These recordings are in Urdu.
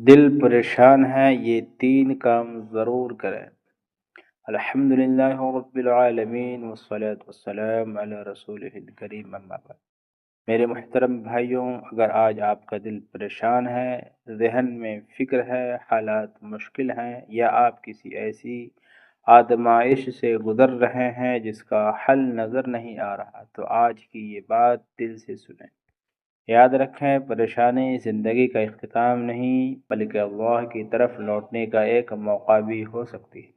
دل پریشان ہے یہ تین کام ضرور کریں۔ الحمدللہ رب العالمین والصلاة والسلام علی رسولہ الکریم، اما بعد۔ میرے محترم بھائیوں، اگر آج آپ کا دل پریشان ہے، ذہن میں فکر ہے، حالات مشکل ہیں، یا آپ کسی ایسی آزمائش سے گزر رہے ہیں جس کا حل نظر نہیں آ رہا، تو آج کی یہ بات دل سے سنیں۔ یاد رکھیں، پریشانی زندگی کا اختتام نہیں بلکہ اللہ کی طرف لوٹنے کا ایک موقع بھی ہو سکتی ہے۔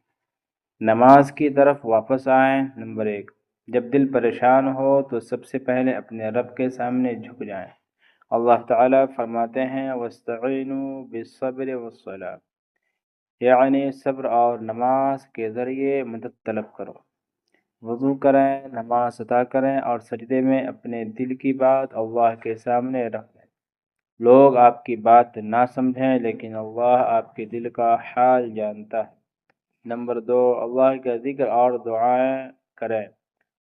نماز کی طرف واپس آئیں۔ نمبر 1، جب دل پریشان ہو تو سب سے پہلے اپنے رب کے سامنے جھک جائیں۔ اللہ تعالیٰ فرماتے ہیں وَاسْتَعِينُوا بِالصَّبْرِ وَالصَّلَاةِ، یعنی صبر اور نماز کے ذریعے مدد طلب کرو۔ وضو کریں، نماز ادا کریں اور سجدے میں اپنے دل کی بات اللہ کے سامنے رکھ دیں۔ لوگ آپ کی بات نہ سمجھیں لیکن اللہ آپ کے دل کا حال جانتا ہے۔ نمبر 2، اللہ کا ذکر اور دعائیں کریں۔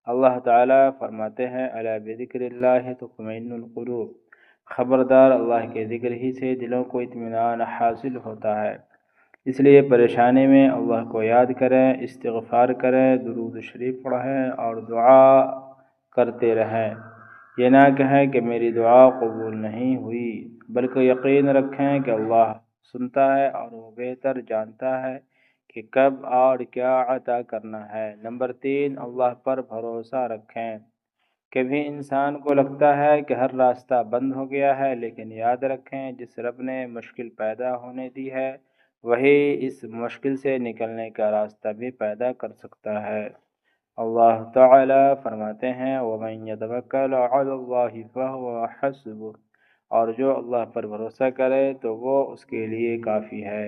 اللہ تعالیٰ فرماتے ہیں الا بذکر اللہ تطمئن القلوب، خبردار اللہ کے ذکر ہی سے دلوں کو اطمینان حاصل ہوتا ہے۔ اس لیے پریشانی میں اللہ کو یاد کریں، استغفار کریں، درود شریف پڑھیں اور دعا کرتے رہیں۔ یہ نہ کہیں کہ میری دعا قبول نہیں ہوئی، بلکہ یقین رکھیں کہ اللہ سنتا ہے اور وہ بہتر جانتا ہے کہ کب اور کیا عطا کرنا ہے۔ نمبر 3، اللہ پر بھروسہ رکھیں۔ کبھی انسان کو لگتا ہے کہ ہر راستہ بند ہو گیا ہے، لیکن یاد رکھیں جس رب نے مشکل پیدا ہونے دی ہے وہی اس مشکل سے نکلنے کا راستہ بھی پیدا کر سکتا ہے۔ اللہ تعالیٰ فرماتے ہیں وَمَن يَتَوَكَّلْ عَلَى اللَّهِ فَهُوَ حَسْبُهُ، اور جو اللہ پر بھروسہ کرے تو وہ اس کے لیے کافی ہے۔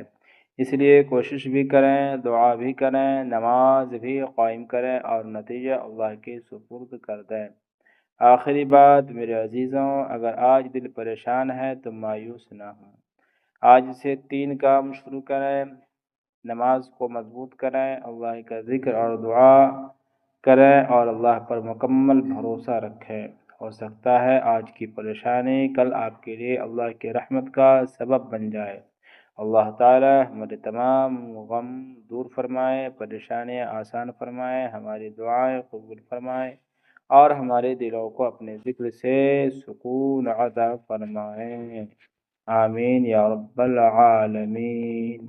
اس لیے کوشش بھی کریں، دعا بھی کریں، نماز بھی قائم کریں اور نتیجہ اللہ کے سپرد کر دیں۔ آخری بات میرے عزیزوں، اگر آج دل پریشان ہے تو مایوس نہ ہوں۔ آج سے 3 کام شروع کریں۔ نماز کو مضبوط کریں، اللہ کا ذکر اور دعا کریں اور اللہ پر مکمل بھروسہ رکھیں۔ ہو سکتا ہے آج کی پریشانی کل آپ کے لیے اللہ کی رحمت کا سبب بن جائے۔ اللہ تعالیٰ ہمارے تمام غم دور فرمائے، پریشانیاں آسان فرمائے، ہماری دعائیں قبول فرمائے اور ہمارے دلوں کو اپنے ذکر سے سکون عطا فرمائے۔ آمین یا رب العالمین۔